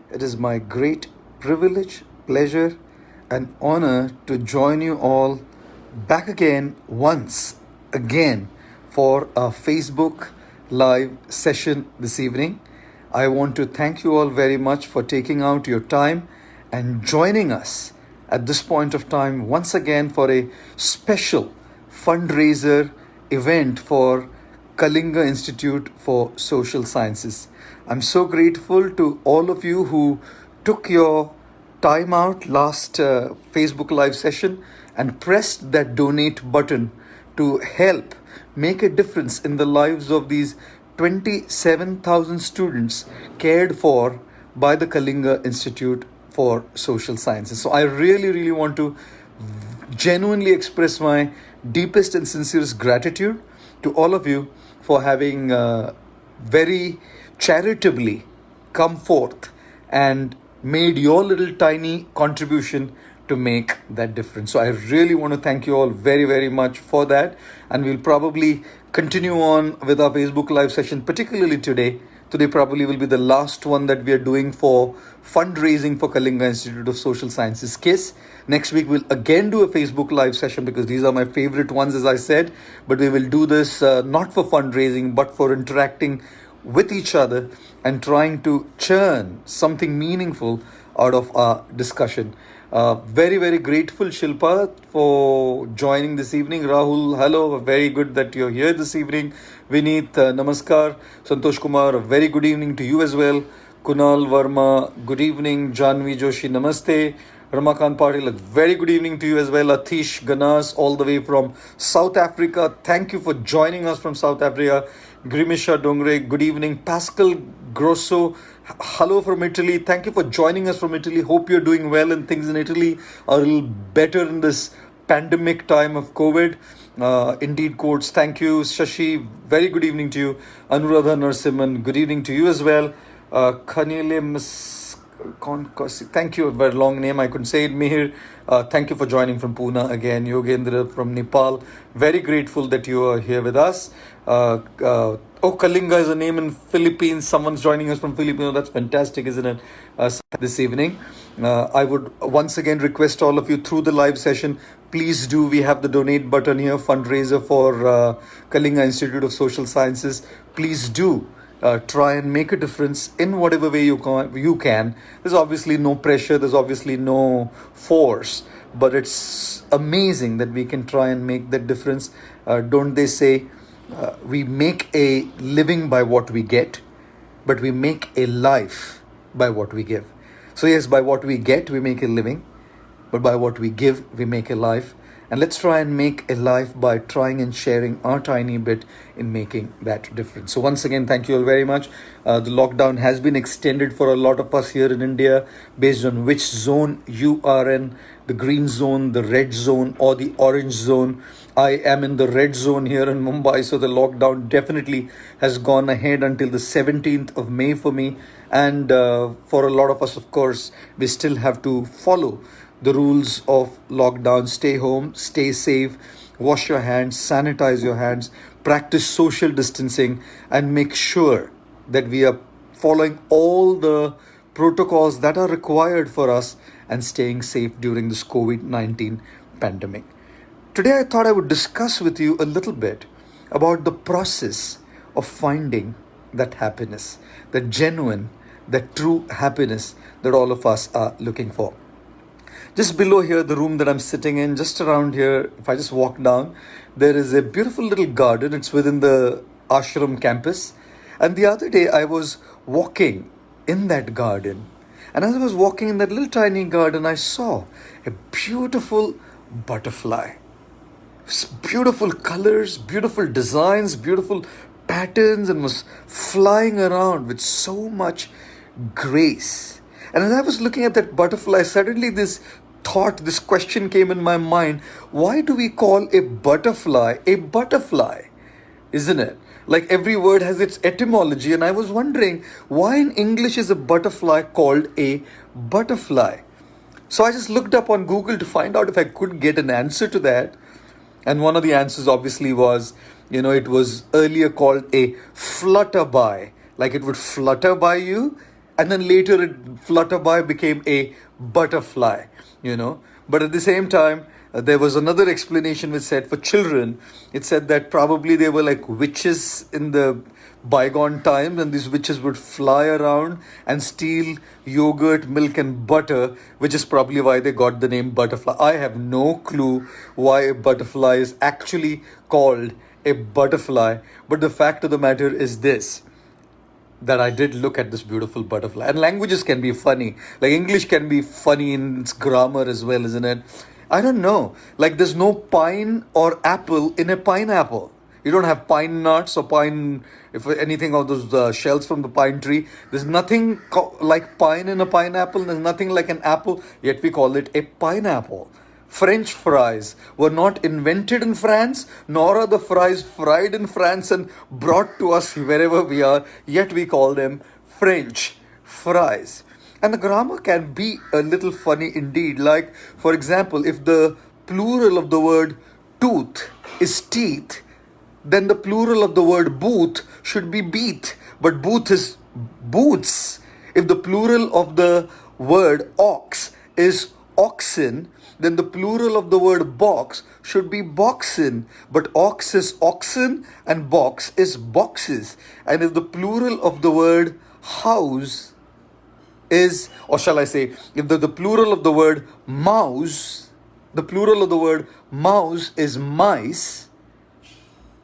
It is my great privilege, pleasure, and honor to join you all back again, once again, for a Facebook live session this evening. I want to thank you all very much for taking out your time and joining us at this point of time once again for a special fundraiser event for Kalinga Institute for Social Sciences. I'm so grateful to all of you who took your time out last Facebook Live session and pressed that donate button to help make a difference in the lives of these 27,000 students cared for by the Kalinga Institute for Social Sciences. So I really want to genuinely express my deepest and sincerest gratitude to all of you for having very charitably come forth and made your little tiny contribution to make that difference. So I really want to thank you all very much for that. And we'll probably continue on with our Facebook Live session, particularly today. Today probably will be the last one that we are doing for fundraising for Kalinga Institute of Social Sciences case. Next week we'll again do a Facebook Live session because these are my favorite ones, as I said. But we will do this not for fundraising but for interacting with each other and trying to churn something meaningful out of our discussion. Very grateful, Shilpa, for joining this evening. Rahul, hello, very good that you're here this evening. Vineet, namaskar. Santosh Kumar, a very good evening to you as well. Kunal Verma, good evening. Janvi Joshi, namaste. Ramakant Patil, a very good evening to you as well. Atish Ganas, all the way from South Africa. Thank you for joining us from South Africa. Grimisha Dongre, good evening. Pascal Grosso, hello from Italy. Thank you for joining us from Italy. Hope you're doing well and things in Italy are a little better in this pandemic time of COVID. Indeed, quotes. Thank you, Shashi. Very good evening to you. Anuradha Narsimhan, good evening to you as well. Thank you, a very long name, I couldn't say it. Mihir, thank you for joining from Pune again. Yogendra from Nepal, very grateful that you are here with us. Kalinga is a name in Philippines. Someone's joining us from Philippines. That's fantastic, isn't it? This evening, I would once again request all of you through the live session, please do. We have the donate button here, fundraiser for Kalinga Institute of Social Sciences. Please do. Try and make a difference in whatever way you can. There's obviously no pressure, there's obviously no force, but it's amazing that we can try and make that difference. Don't they say we make a living by what we get, but we make a life by what we give. So yes, by what we get we make a living, but by what we give we make a life. And let's try and make a life by trying and sharing our tiny bit in making that difference. So once again, thank you all very much. The lockdown has been extended for a lot of us here in India based on which zone you are in, the green zone, the red zone, or the orange zone. I am in the red zone here in Mumbai, so the lockdown definitely has gone ahead until the 17th of May for me. And for a lot of us, of course, we still have to follow the rules of lockdown. Stay home, stay safe, wash your hands, sanitize your hands, practice social distancing, and make sure that we are following all the protocols that are required for us and staying safe during this COVID-19 pandemic. Today I thought I would discuss with you a little bit about the process of finding that happiness, that genuine, that true happiness that all of us are looking for. Just below here, the room that I'm sitting in, just around here, if I just walk down, there is a beautiful little garden. It's within the ashram campus. And the other day I was walking in that garden. And as I was walking in that little tiny garden, I saw a beautiful butterfly. Beautiful colors, beautiful designs, beautiful patterns, and was flying around with so much grace. And as I was looking at that butterfly, suddenly this question came in my mind. Why do we call a butterfly, isn't it? Like every word has its etymology, and I was wondering why in English is a butterfly called a butterfly. So I just looked up on Google to find out if I could get an answer to that. And one of the answers obviously was, it was earlier called a flutterby. Like it would flutter by you and then later it flutterby became a butterfly, you know. But at the same time, there was another explanation which said for children, it said that probably they were like witches in the bygone times, and these witches would fly around and steal yogurt, milk, and butter, which is probably why they got the name butterfly. I have no clue why a butterfly is actually called a butterfly, but the fact of the matter is this, that I did look at this beautiful butterfly. And languages can be funny. Like English can be funny in its grammar as well, isn't it? I don't know. Like there's no pine or apple in a pineapple. You don't have pine nuts or pine, if anything of those shells from the pine tree. There's nothing like pine in a pineapple. There's nothing like an apple, yet we call it a pineapple. French fries were not invented in France, nor are the fries fried in France and brought to us wherever we are, yet we call them French fries. And the grammar can be a little funny indeed. Like, for example, if the plural of the word tooth is teeth, then the plural of the word booth should be beat, but booth is boots. If the plural of the word ox is oxen, then the plural of the word box should be boxen, but ox is oxen and box is boxes. And if the plural of the word house is, or shall I say, if the plural of the word mouse, the plural of the word mouse is mice,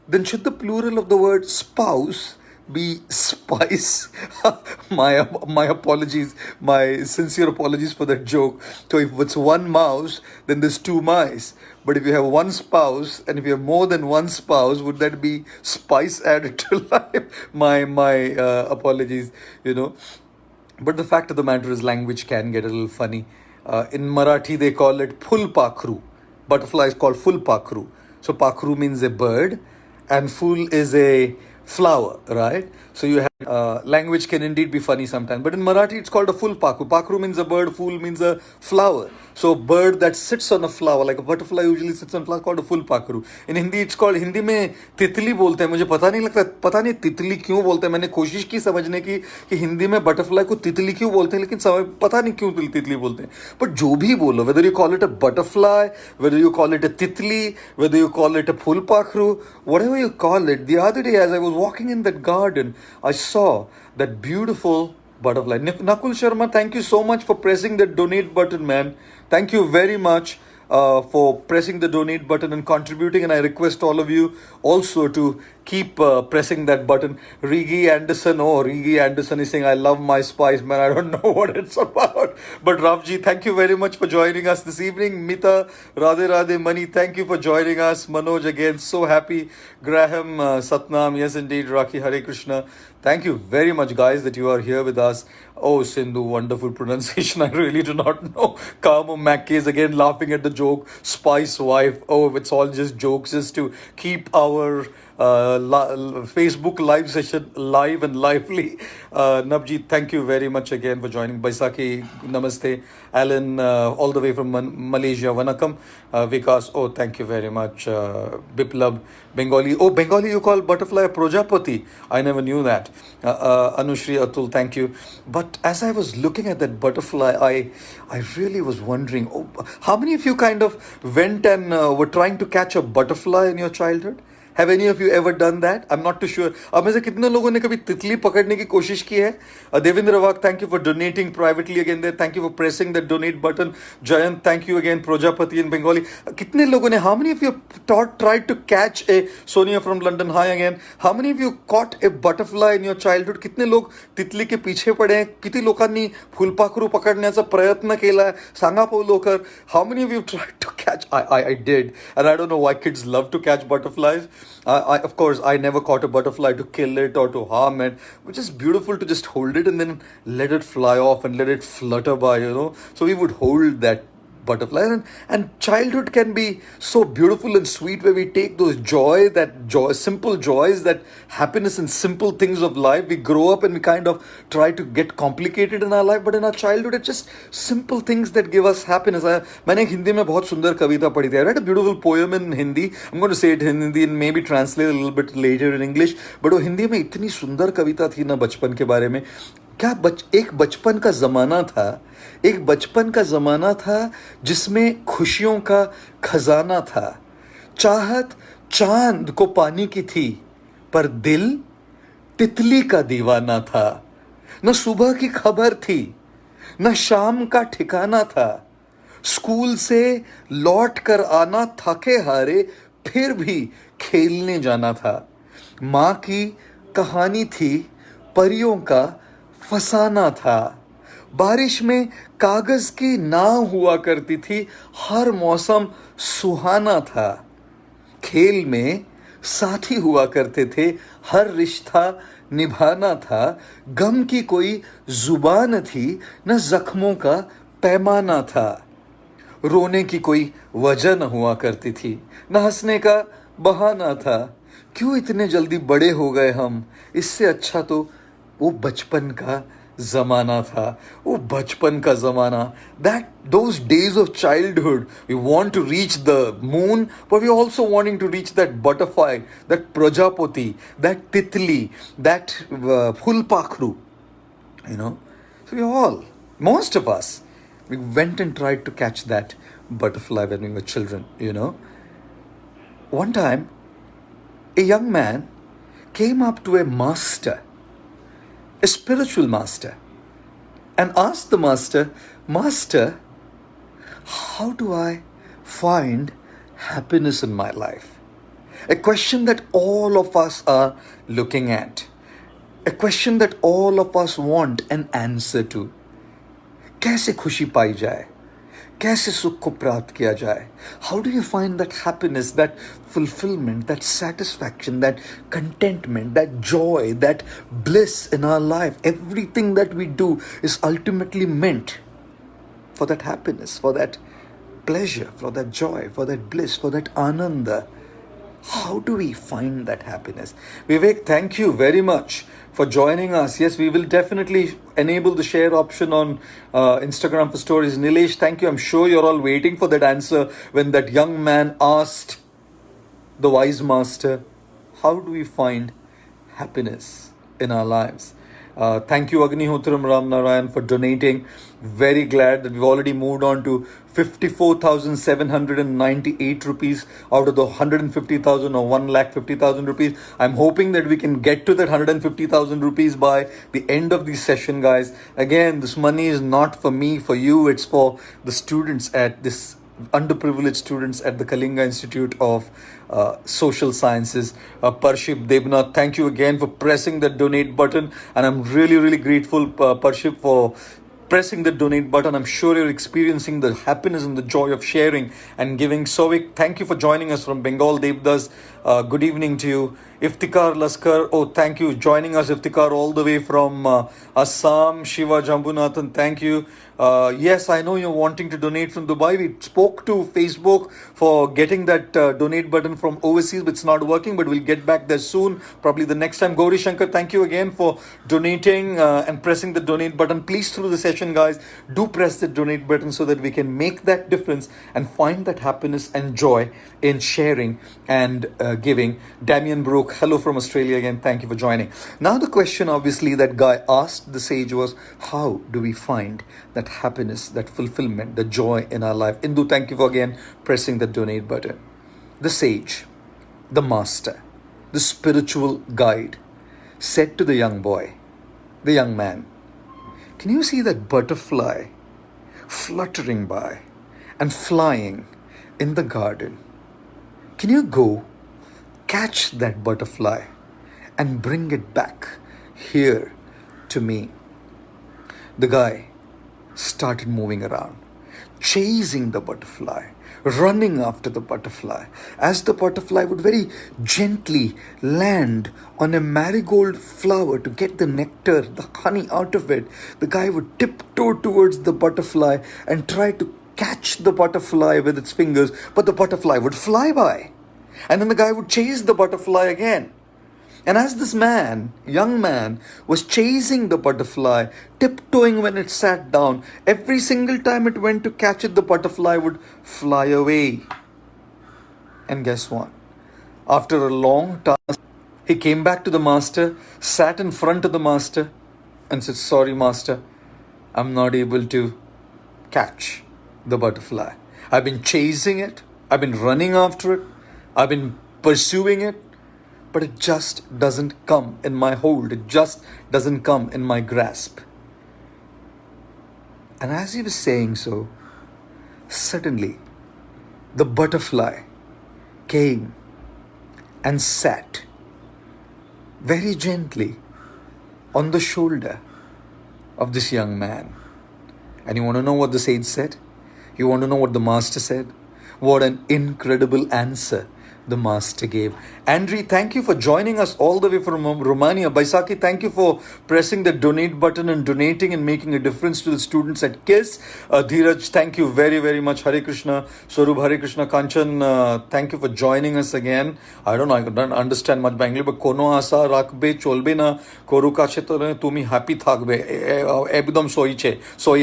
then should the plural of the word spouse be spice? my apologies, my sincere apologies for that joke. So if it's one mouse, then there's two mice. But if you have one spouse, and if you have more than one spouse, would that be spice added to life? My apologies, you know. But the fact of the matter is, language can get a little funny. In Marathi, they call it full pakru. Butterfly is called full pakru. So pakru means a bird, and full is a flower, right? So you have language can indeed be funny sometimes. But in Marathi, it's called a full pakru. Pakru means a bird, full means a flower. So bird that sits on a flower, like a butterfly usually sits on a flower, called a full pakru. In Hindi, it's called, Hindi में तितली बोलते हैं. मुझे पता नहीं लगता, पता नहीं तितली क्यों बोलते हैं. मैंने कोशिश की समझने की कि हिंदी में बटरफ्लाई को तितली क्यों बोलते हैं, लेकिन समझ पता नहीं क्यों तितली बोलते हैं. But जो भी बोलो, whether you call it a butterfly, whether you call it a titli, whether you call it a full pakru, whatever you call it. The other day, as I was walking in that garden, I saw that beautiful butterfly. Nakul Sharma, thank you so much for pressing the donate button, man. Thank you very much for pressing the donate button and contributing. And I request all of you also to keep pressing that button. Rigi Anderson, Rigi Anderson is saying, I love my spice, man. I don't know what it's about. But Ravji, thank you very much for joining us this evening. Mita, Radhe Radhe Mani, thank you for joining us. Manoj, again, so happy. Graham, Satnam, yes indeed. Raki, Hare Krishna. Thank you very much, guys, that you are here with us. Oh, Sindhu, wonderful pronunciation. I really do not know. Kamo Mackey is again laughing at the joke. Spice wife. Oh, it's all just jokes, just to keep our Facebook live session live and lively. Navjeet, thank you very much again for joining. Baisakhi, namaste. Alan, all the way from Malaysia, Vanakam. Vikas, oh, thank you very much. Biplab, Bengali. Oh, Bengali, you call butterfly a Projapati. I never knew that. Anushri, Atul, thank you. But as I was looking at that butterfly, I really was wondering, how many of you kind of went and were trying to catch a butterfly in your childhood? Have any of you ever done that? I'm not too sure. अब में से कितने लोगों ने कभी तितली पकड़ने की कोशिश की है? Devendra Vak, thank you for donating privately again there. Thank you for pressing the donate button. Jayant, thank you again. Projapati in Bengali. कितने लोगों ने? How many of you tried to catch a Sonia from London? Hi again. How many of you caught a butterfly in your childhood? कितने लोग तितली के पीछे पड़े हैं? किती लोकांनी फुलपाखरू पकडण्याचा प्रयत्न केला? सांगा पाहू लवकर. How many of you tried to catch? I did, and I don't know why kids love to catch butterflies. Of course, I never caught a butterfly to kill it or to harm it, which is beautiful to just hold it and then let it fly off and let it flutter by, you know. So we would hold that butterfly, and childhood can be so beautiful and sweet, where we take those simple joys, that happiness and simple things of life. We grow up and we kind of try to get complicated in our life, but in our childhood it's just simple things that give us happiness. मैंने हिंदी में बहुत सुंदर कविता पढ़ी थी. I read a beautiful poem in Hindi. I'm going to say it in Hindi and maybe translate a little bit later in English. But वो हिंदी में इतनी सुंदर कविता थी ना बचपन के बारे में, एक बचपन का ज़माना था, एक बचपन का ज़माना था जिसमें खुशियों का खजाना था। चाहत चांद को पानी की थी, पर दिल तितली का दीवाना था। न सुबह की खबर थी, न शाम का ठिकाना था। स्कूल से लौट कर आना थके हारे, फिर भी खेलने जाना था। माँ की कहानी थी, परियों का फसाना था। बारिश में कागज की नाव हुआ करती थी, हर मौसम सुहाना था। खेल में साथी हुआ करते थे, हर रिश्ता निभाना था। गम की कोई जुबान थी, न जख्मों का पैमाना था। रोने की कोई वजह न हुआ करती थी, न हंसने का बहाना था। क्यों इतने जल्दी बड़े हो गए हम, इससे अच्छा तो वो बचपन का जमाना था। वो बचपन का जमाना, that those days of childhood, we want to reach the moon, but we're also wanting to reach that butterfly, that prajapati, that titli, that fulpakru, you know. So we all, most of us, we went and tried to catch that butterfly when we were children, you know. One time, a young man came up to a master, a spiritual master, and asked the master, Master, how do I find happiness in my life? A question that all of us are looking at. A question that all of us want an answer to. कैसे खुशी पाई जाए, कैसे सुख को प्राप्त किया जाए? How do you find that happiness, that fulfillment, that satisfaction, that contentment, that joy, that bliss in our life? Everything that we do is ultimately meant for that happiness, for that pleasure, for that joy, for that bliss, for that ananda. How do we find that happiness? Vivek, thank you very much for joining us. Yes, we will definitely enable the share option on Instagram for stories. Nilesh, thank you. I'm sure you're all waiting for that answer when that young man asked the wise master, how do we find happiness in our lives? Thank you, Agnihotram Ram Narayan, for donating. Very glad that we've already moved on to 54,798 rupees out of the 150,000 or 1,50,000 rupees. I'm hoping that we can get to that 150,000 rupees by the end of the session, guys. Again, this money is not for me, for you. It's for the students at this underprivileged students at the Kalinga Institute of Social Sciences. Parship Debnath, thank you again for pressing the donate button, and I'm really, really grateful, Parship, for pressing the donate button. I'm sure you're experiencing the happiness and the joy of sharing and giving. Sovik, thank you for joining us from Bengal. Devdas, good evening to you. Iftikhar Laskar, oh, thank you, joining us, Iftikhar, all the way from Assam. Shiva Jambunathan, thank you. Yes, I know you're wanting to donate from Dubai. We spoke to Facebook for getting that donate button from overseas, but it's not working, but we'll get back there soon, probably the next time. Gauri Shankar, thank you again for donating and pressing the donate button. Please, through the session, guys, do press the donate button so that we can make that difference and find that happiness and joy in sharing and giving. Damien Brook, hello from Australia again. Thank you for joining. Now, the question, obviously, that guy asked the sage was, how do we find that happiness, that fulfillment, the joy in our life? Indu, thank you for again pressing the donate button. The sage, the master, the spiritual guide said to the young boy, the young man, can you see that butterfly fluttering by and flying in the garden? Can you go catch that butterfly and bring it back here to me? The guy started moving around, chasing the butterfly, running after the butterfly. As the butterfly would very gently land on a marigold flower to get the nectar, the honey out of it, the guy would tiptoe towards the butterfly and try to catch the butterfly with its fingers, but the butterfly would fly by. And then the guy would chase the butterfly again. And as this man, young man, was chasing the butterfly, tiptoeing when it sat down, every single time it went to catch it, the butterfly would fly away. And guess what? After a long task, he came back to the master, sat in front of the master, and said, sorry, master, I'm not able to catch the butterfly. I've been chasing it, I've been running after it, I've been pursuing it, but it just doesn't come in my hold, it just doesn't come in my grasp. And as he was saying so, suddenly the butterfly came and sat very gently on the shoulder of this young man. And you want to know what the sage said? You want to know what the master said? What an incredible answer the master gave. Andre, thank you for joining us all the way from Romania. Baisakhi, thank you for pressing the donate button and donating and making a difference to the students at KISS. Dheeraj, thank you very, very much. Hare Krishna. Swarup, Hare Krishna. Kanchan, thank you for joining us again. I don't understand much Bengali, but kono asa rakbe cholbe na koru kache to tumi happy thakbe. Ekdom soi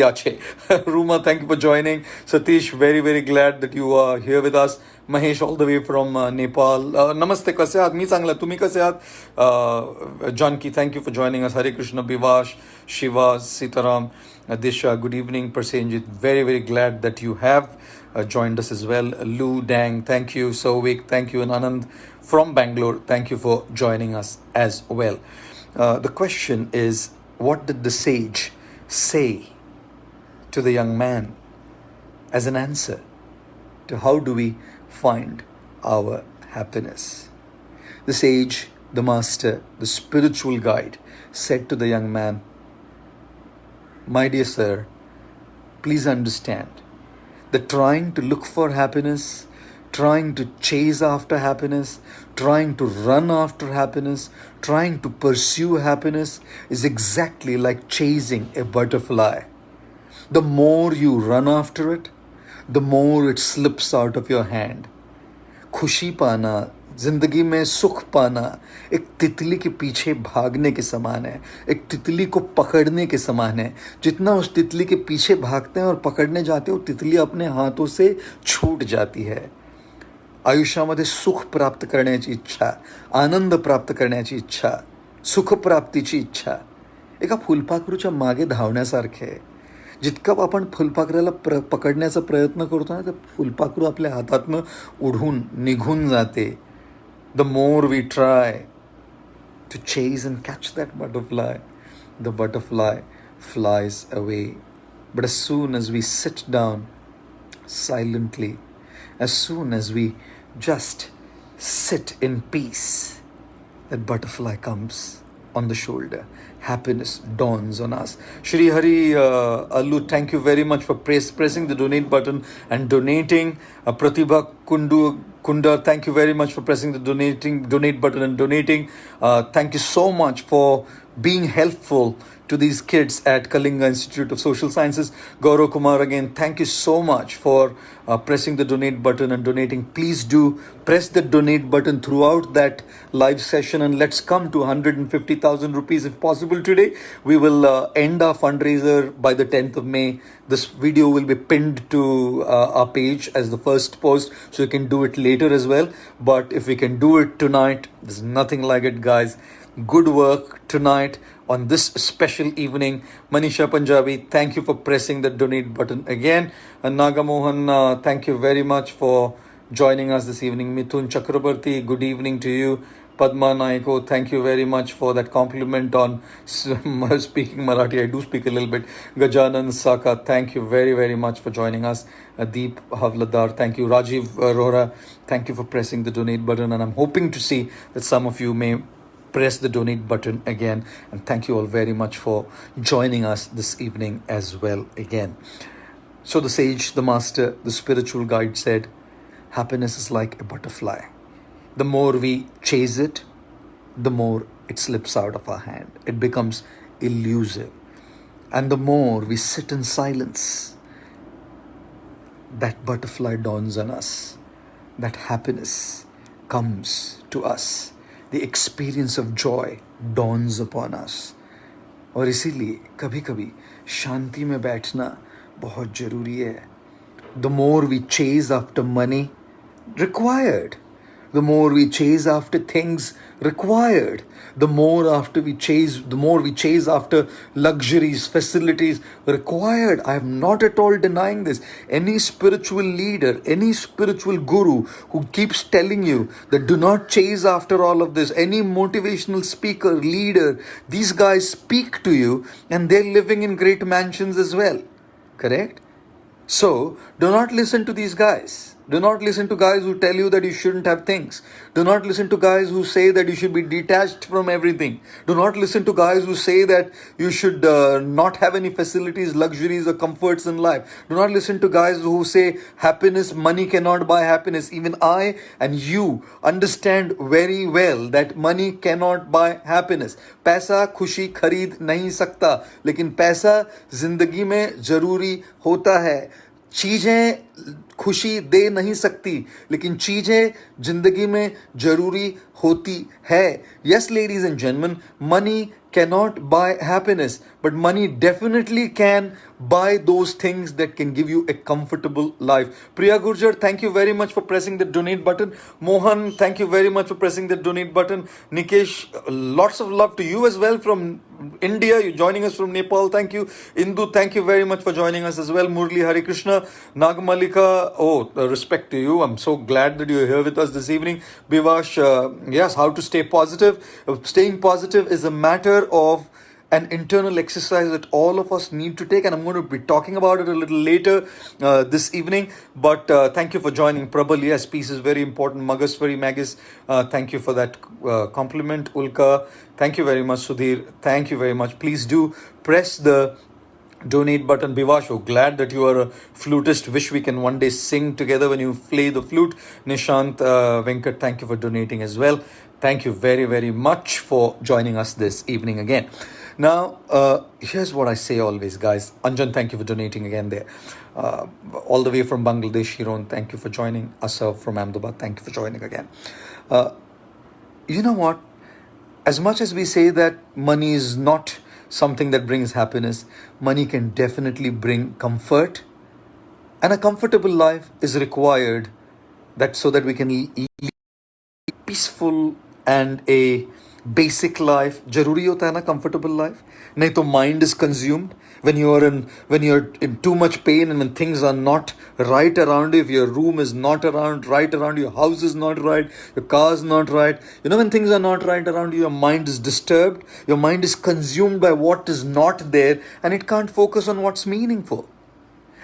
ache. Ruma, thank you for joining. Satish, very, very glad that you are here with us. Mahesh, all the way from Nepal. Namaste, kase ahat? Mi changla, tumi kase ahat? Janki, thank you for joining us. Hare Krishna, Bivash, Shiva, Sitaram, Disha, good evening. Persenjit, very, very glad that you have joined us as well. Lou, Dang, thank you. Sovik, thank you. And Anand from Bangalore, thank you for joining us as well. The question is, what did the sage say to the young man as an answer to how do we find our happiness? The sage, the master, the spiritual guide said to the young man, my dear sir, please understand that trying to look for happiness, trying to chase after happiness, trying to run after happiness, trying to pursue happiness is exactly like chasing a butterfly. The more you run after it, the more it slips out of your hand. खुशी पाना, जिंदगी में सुख पाना एक तितली के पीछे भागने के समान है, एक तितली को पकड़ने के समान है. जितना उस तितली के पीछे भागते हैं और पकड़ने जाते हो, तितली अपने हाथों से छूट जाती है. आयुष्यामध्ये सुख प्राप्त करण्याची इच्छा, आनंद प्राप्त करण्याची इच्छा, सुख प्राप्तीची इच्छा एका फुलपाखरूच्या मागे धावण्यासारखे आहे. जितकं आपण फुलपाखराला पकडण्याचा प्रयत्न करतो ना, तर फुलपाखरू आपल्या हातातनं उडून निघून जाते. The more we try to chase and catch that butterfly, the butterfly flies away. But as soon as we sit down silently, as soon as we just sit in peace, that butterfly comes on the shoulder. Happiness dawns on us. Shri Hari Allu, thank you very much for pressing the donate button and donating. Pratibha Kunda, thank you very much for pressing the donate button and donating. Thank you so much for being helpful to these kids at Kalinga Institute of Social Sciences. Gaur Kumar, again, thank you so much for pressing the donate button and donating. Please do press the donate button throughout that live session, and let's come to 150,000 rupees if possible today. We will end our fundraiser by the 10th of May. This video will be pinned to our page as the first post, so you can do it later as well. But if we can do it tonight, there's nothing like it, guys. Good work tonight on this special evening. Manisha Punjabi, thank you for pressing the donate button again. And Nagamohan, thank you very much for joining us this evening. Mithun Chakrabarti, good evening to you. Padma Naiko, thank you very much for that compliment on speaking Marathi. I do speak a little bit. Gajanan Saka, thank you very, very much for joining us. Deep Havladar, thank you. Rajiv Rohra, thank you for pressing the donate button. And I'm hoping to see that some of you may press the donate button again. And thank you all very much for joining us this evening as well again. So the sage, the master, the spiritual guide said, happiness is like a butterfly. The more we chase it, the more it slips out of our hand. It becomes elusive. And the more we sit in silence, that butterfly dawns on us. That happiness comes to us. The experience of joy dawns upon us. और इसीलिए कभी कभी शांति में बैठना बहुत जरूरी है. The more we chase after money, required. the more we chase after things required, the more we chase after luxuries, facilities required. I am not at all denying this. Any spiritual leader, any spiritual guru who keeps telling you that do not chase after all of this, any motivational speaker, leader, these guys speak to you and they're living in great mansions as well. Correct? So, do not listen to these guys. Do not listen to guys who tell you that you shouldn't have things. Do not listen to guys who say that you should be detached from everything. Do not listen to guys who say that you should not have any facilities, luxuries, or comforts in life. Do not listen to guys who say happiness, money cannot buy happiness. Even I and you understand very well that money cannot buy happiness. पैसा खुशी खरीद नहीं सकता, लेकिन पैसा जिंदगी में जरूरी होता है. चीजें खुशी दे नहीं सकती, लेकिन चीजें जिंदगी में जरूरी होती है. Yes, ladies and gentlemen, money cannot buy happiness, but money definitely can buy those things that can give you a comfortable life. Priya Gurjar, thank you very much for pressing the donate button. Mohan, thank you very much for pressing the donate button. Nikesh, lots of love to you as well from India. You're joining us from Nepal. Thank you. Indu, thank you very much for joining us as well. Murli Hari Krishna, Nagamalika, respect to you. I'm so glad that you're here with us this evening. Bivash, yes, how to stay positive. Staying positive is a matter of an internal exercise that all of us need to take, and I'm going to be talking about it a little later this evening. But thank you for joining. Prabal, yes, peace is very important. Magaswari Magis, thank you for that compliment. Ulka, thank you very much. Sudhir, thank you very much. Please do press the donate button. Bivasho, glad that you are a flutist. Wish we can one day sing together when you play the flute. Nishant, Venkat, thank you for donating as well. Thank you very, very much for joining us this evening again. Now, here's what I say always, guys. Anjan, thank you for donating again there. All the way from Bangladesh, Hiron, thank you for joining. Asaf from Ahmedabad, thank you for joining again. You know what? As much as we say that money is not something that brings happiness, money can definitely bring comfort. And a comfortable life is required that so that we can live peaceful and a basic life. जरूरी होता है ना comfortable life. नहीं तो mind is consumed when you're in too much pain, and when things are not right around you. If your room is not right around you, your house is not right, your car is not right. When things are not right around you, your mind is disturbed. Your mind is consumed by what is not there, and it can't focus on what's meaningful.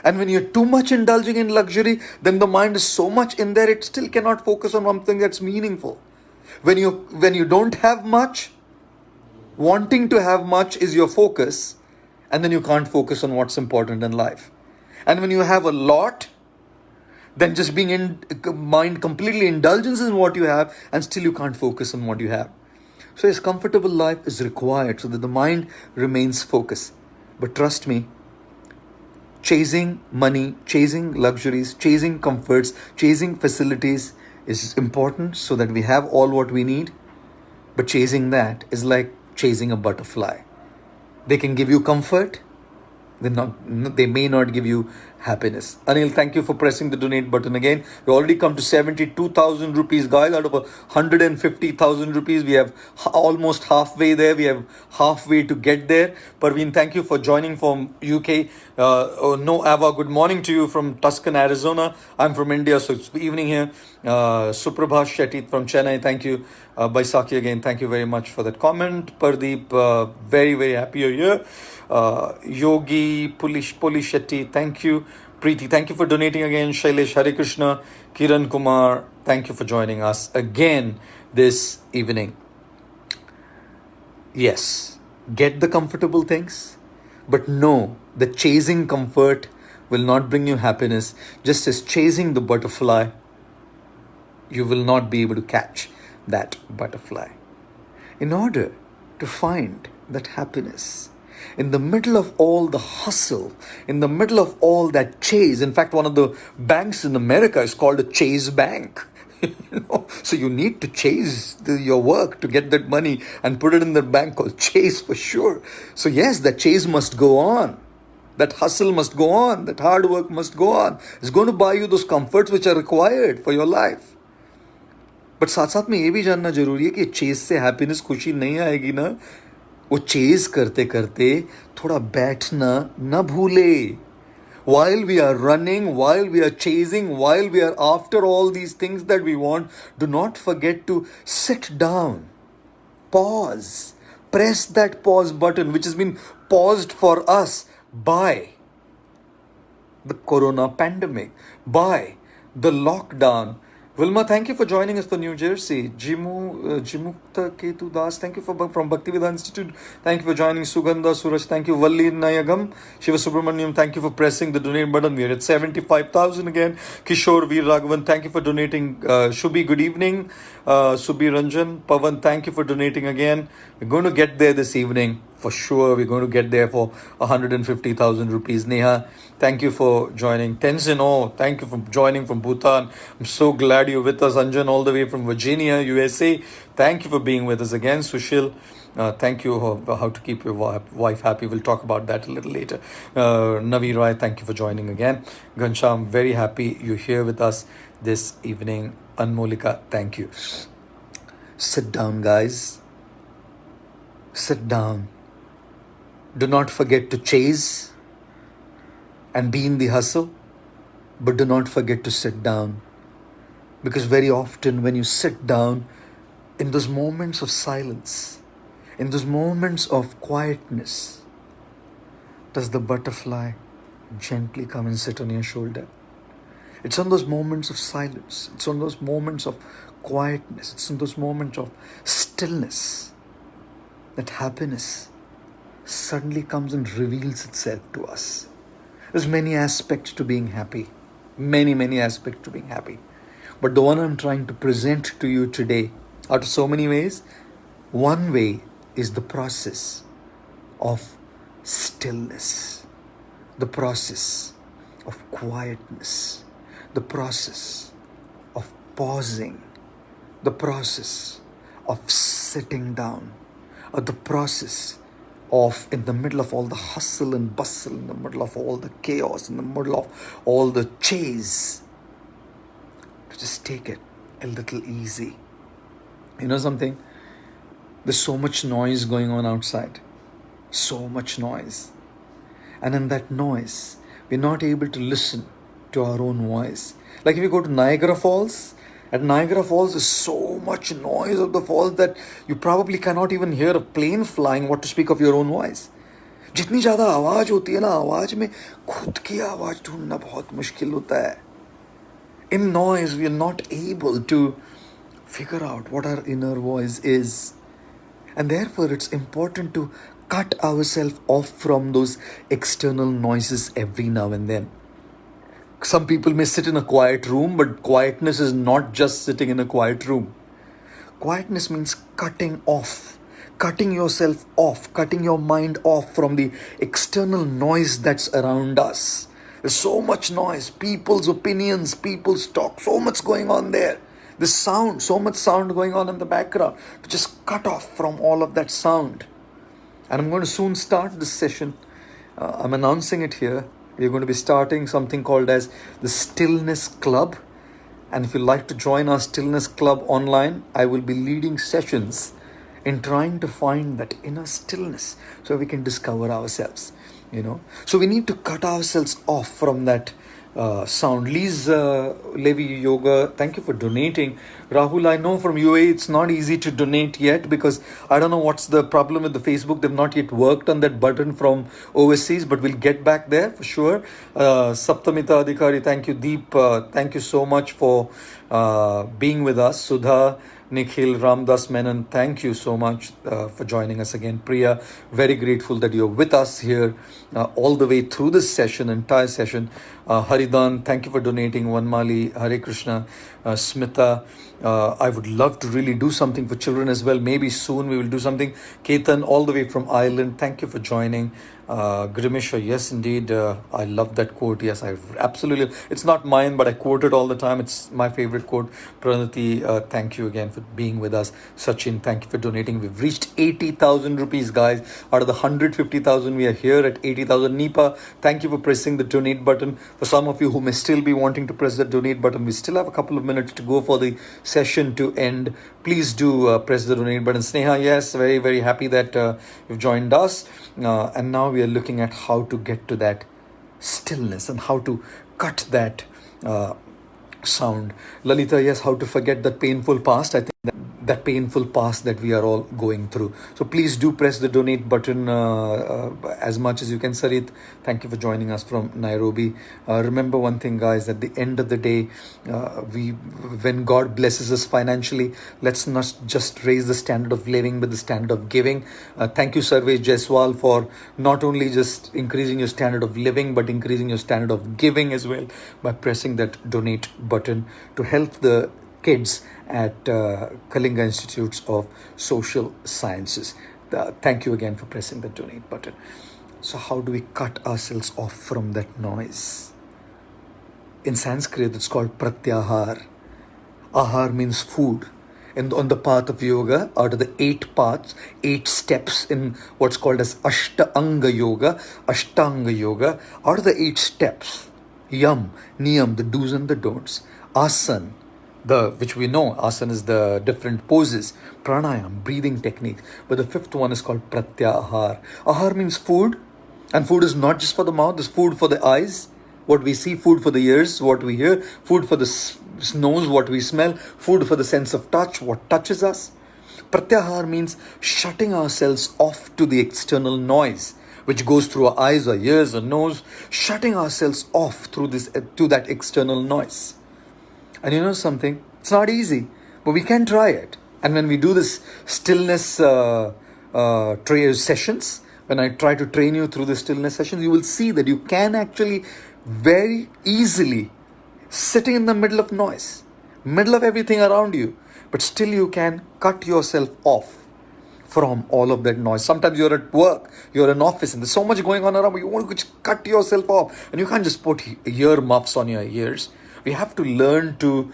And when you're too much indulging in luxury, then the mind is so much in there, it still cannot focus on something that's meaningful. When you don't have much, wanting to have much is your focus, and then you can't focus on what's important in life. And when you have a lot, then just being in mind completely indulgence in what you have, and still you can't focus on what you have. So a comfortable life is required so that the mind remains focused. But trust me, chasing money, chasing luxuries, chasing comforts, chasing facilities is important so that we have all what we need. But chasing that is like chasing a butterfly. They can give you comfort, they may not give you happiness. Anil, thank you for pressing the donate button again. We already come to 72,000 rupees, guys. Out of 150,000 rupees, we have almost halfway there. We have halfway to get there. Parveen, thank you for joining from UK. No, Ava, good morning to you from Tuscan, Arizona. I'm from India, so it's evening here. Suprabhash Shetty from Chennai, thank you. Baisakhi again, thank you very much for that comment. Pardeep, very, very happy you're here. Yogi Polish Shetty, thank you. Preeti, thank you for donating again. Shailesh, Hare Krishna. Kiran Kumar, thank you for joining us again this evening. Yes, get the comfortable things, but know that chasing comfort will not bring you happiness. Just as chasing the butterfly, you will not be able to catch that butterfly. In order to find that happiness, in the middle of all the hustle, in the middle of all that chase. In fact, one of the banks in America is called a chase bank. So you need to chase your work to get that money and put it in the bank called chase for sure. So yes, that chase must go on. That hustle must go on. That hard work must go on. It's going to buy you those comforts which are required for your life. But साथ साथ में ये भी जानना जरूरी है कि chase से हैप्पीनेस, खुशी नहीं आएगी ना, वो चेज करते करते थोड़ा बैठना ना भूले. While we are running, while we are chasing, while we are after all these things that we want, do not forget to sit down, pause, press that pause button which has been paused for us by the corona pandemic, by the lockdown. Wilma, thank you for joining us for New Jersey. Jimukta Ketu Das, thank you from Bhaktivedanta Institute. Thank you for joining. Sugandha Suraj, thank you. Valli Nayagam, Shiva Subramaniam, thank you for pressing the donate button. We're at 75,000 again. Kishore Veer Raghavan, thank you for donating. Shubhi, good evening. Subhi Ranjan, Pavan, thank you for donating again. We're going to get there this evening. For sure, we're going to get there for 150,000 rupees. Neha, thank you for joining. Tenzin, oh, thank you for joining from Bhutan. I'm so glad you're with us. Anjan, all the way from Virginia, USA. Thank you for being with us again. Sushil, thank you. How to keep your wife happy. We'll talk about that a little later. Navi Rai, thank you for joining again. Ghansham, very happy you're here with us this evening. Anmolika, thank you. Sit down, guys. Sit down. Do not forget to chase and be in the hustle, but do not forget to sit down. Because very often when you sit down, in those moments of silence, in those moments of quietness, does the butterfly gently come and sit on your shoulder. It's on those moments of silence, it's on those moments of quietness, it's in those moments of stillness that happiness suddenly comes and reveals itself to us. There's many aspects to being happy. Many aspects to being happy. But the one I'm trying to present to you today, out of so many ways, one way is the process of stillness, the process of quietness, the process of pausing, the process of sitting down, or the process of, in the middle of all the hustle and bustle, in the middle of all the chaos, in the middle of all the chase, to just take it a little easy. You know something? There's so much noise going on outside. So much noise. And in that noise, we're not able to listen to our own voice. Like if you go to Niagara Falls, at Niagara Falls, there's so much noise of the falls that you probably cannot even hear a plane flying, what to speak of your own voice. जितनी ज़्यादा आवाज़ होती है ना, आवाज़ में खुद की आवाज़ ढूंढना बहुत मुश्किल होता है. In noise, we are not able to figure out what our inner voice is. And therefore, it's important to cut ourselves off from those external noises every now and then. Some people may sit in a quiet room, but quietness is not just sitting in a quiet room. Quietness means cutting off, cutting yourself off, cutting your mind off from the external noise that's around us. There's so much noise, people's opinions, people's talk, so much going on there. The sound, so much sound going on in the background. To just cut off from all of that sound. And I'm going to soon start this session. I'm announcing it here. We're going to be starting something called as the Stillness Club. And if you'd like to join our Stillness Club online, I will be leading sessions in trying to find that inner stillness so we can discover ourselves, you know. So we need to cut ourselves off from that sound. Liz Levi Yoga, thank you for donating. Rahul, I know from UAE it's not easy to donate yet because I don't know what's the problem with the Facebook. They've not yet worked on that button from overseas, but we'll get back there for sure. Saptamita Adhikari, thank you. Deep, thank you so much for being with us. Sudha, Nikhil, Ramdas Menon, thank you so much for joining us again. Priya, very grateful that you're with us here all the way through this session, entire session. Haridan, thank you for donating. Vanmali, Hare Krishna, Smita, I would love to really do something for children as well. Maybe soon we will do something. Ketan, all the way from Ireland, thank you for joining. Grimisha, yes, indeed. I love that quote. Yes, I absolutely. It's not mine, but I quote it all the time. It's my favorite quote. Pranati, thank you again for being with us. Sachin, thank you for donating. We've reached 80,000 rupees, guys. Out of the 150,000, we are here at 80,000. Nipa, thank you for pressing the donate button. For some of you who may still be wanting to press the donate button, we still have a couple of minutes to go for the session to end. Please do press the donate button. Sneha, yes, very, very happy that you've joined us. And now we are looking at how to get to that stillness and how to cut that sound. Lalita, yes, how to forget that painful past. I think that painful past that we are all going through. So please do press the donate button as much as you can. Sarit, thank you for joining us from Nairobi. Remember one thing, guys, at the end of the day, when God blesses us financially, let's not just raise the standard of living but the standard of giving. Thank you, Sarvesh Jaiswal, for not only just increasing your standard of living but increasing your standard of giving as well by pressing that donate button to help the kids at Kalinga Institutes of Social Sciences. Thank you again for pressing the donate button. So how do we cut ourselves off from that noise? In Sanskrit, it's called pratyahar. Ahar means food. And on the path of yoga, out of the 8 paths, 8 steps in what's called as Ashtanga Yoga, out of the 8 steps, yam, niyam, the do's and the don'ts, asan, which we know, asana is the different poses, pranayam, breathing techniques. But the 5th one is called pratyahar. Ahar means food, and food is not just for the mouth, there's food for the eyes, what we see, food for the ears, what we hear, food for the nose, what we smell, food for the sense of touch, what touches us. Pratyahar means shutting ourselves off to the external noise, which goes through our eyes or ears or nose, shutting ourselves off through this to that external noise. And you know something? It's not easy, but we can try it. And when we do this stillness sessions, when I try to train you through the stillness sessions, you will see that you can actually very easily, sitting in the middle of noise, middle of everything around you, but still you can cut yourself off from all of that noise. Sometimes you're at work, you're in an office, and there's so much going on around, but you want to just cut yourself off. And you can't just put ear muffs on your ears. We have to learn to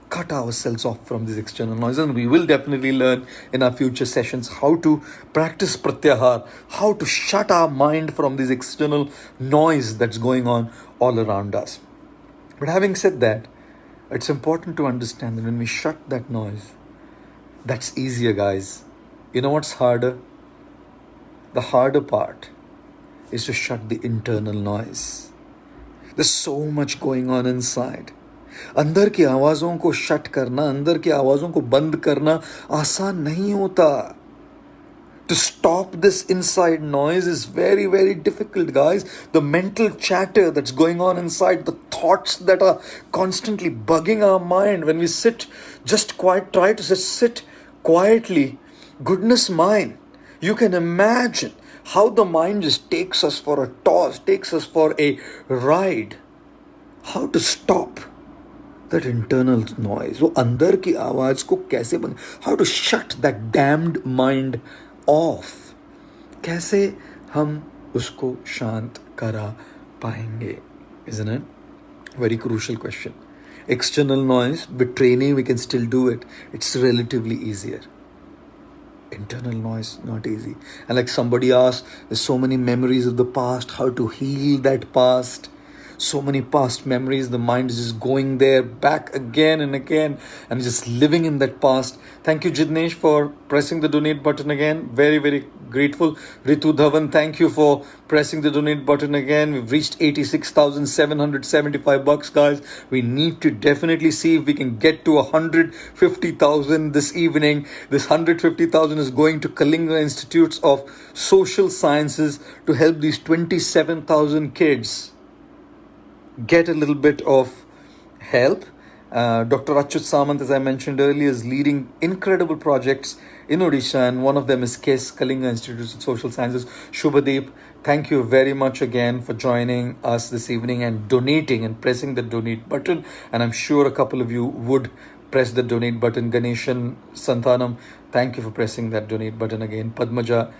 cut ourselves off from this external noise, and we will definitely learn in our future sessions how to practice pratyahar, how to shut our mind from this external noise that's going on all around us. But having said that, it's important to understand that when we shut that noise, that's easier, guys. You know what's harder? The harder part is to shut the internal noise. There's so much going on inside. अंदर की आवाज़ों को shut करना, अंदर की आवाज़ों को बंद करना आसान नहीं होता. To stop this inside noise is very, very difficult, guys. The mental chatter that's going on inside, the thoughts that are constantly bugging our mind when we sit just quiet, try to just sit quietly. Goodness mine, you can imagine how the mind just takes us for a toss, takes us for a ride. How to stop that internal noise? वो अंदर की आवाज़ को कैसे बंद? How to shut that damned mind off? कैसे हम उसको शांत करा पाएंगे? Isn't it? Very crucial question. External noise, with training we can still do it. It's relatively easier. Internal noise, not easy. And like somebody asked, there's so many memories of the past, how to heal that past. So many past memories, the mind is just going there back again and again and just living in that past. Thank you, Jidnesh, for pressing the donate button again. Very, very grateful. Ritu Dhawan, thank you for pressing the donate button again. We've reached 86,775 bucks, guys. We need to definitely see if we can get to 150,000 this evening. This 150,000 is going to Kalinga Institutes of Social Sciences to help these 27,000 kids get a little bit of help. Dr. Achyut Samant, as I mentioned earlier, is leading incredible projects in Odisha, and one of them is KES, Kalinga Institute of Social Sciences. Shubhadeep, thank you very much again for joining us this evening and donating and pressing the donate button. And I'm sure a couple of you would press the donate button. Ganeshan Santhanam, thank you for pressing that donate button again. Padmaja,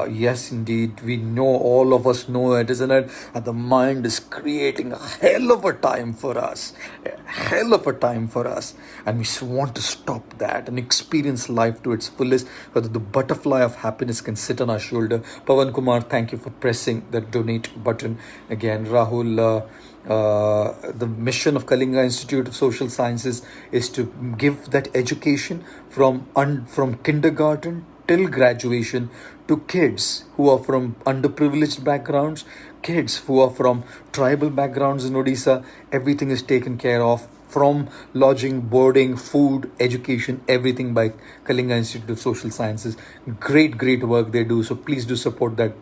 Yes, indeed. We know, all of us know it, isn't it? And the mind is creating a hell of a time for us. A hell of a time for us. And we want to stop that and experience life to its fullest, so that the butterfly of happiness can sit on our shoulder. Pavan Kumar, thank you for pressing the donate button. Again, Rahul, the mission of Kalinga Institute of Social Sciences is to give that education from kindergarten till graduation to kids who are from underprivileged backgrounds, kids who are from tribal backgrounds in Odisha. Everything is taken care of, from lodging, boarding, food, education, everything by Kalinga Institute of Social Sciences. Great work they do. So please do support that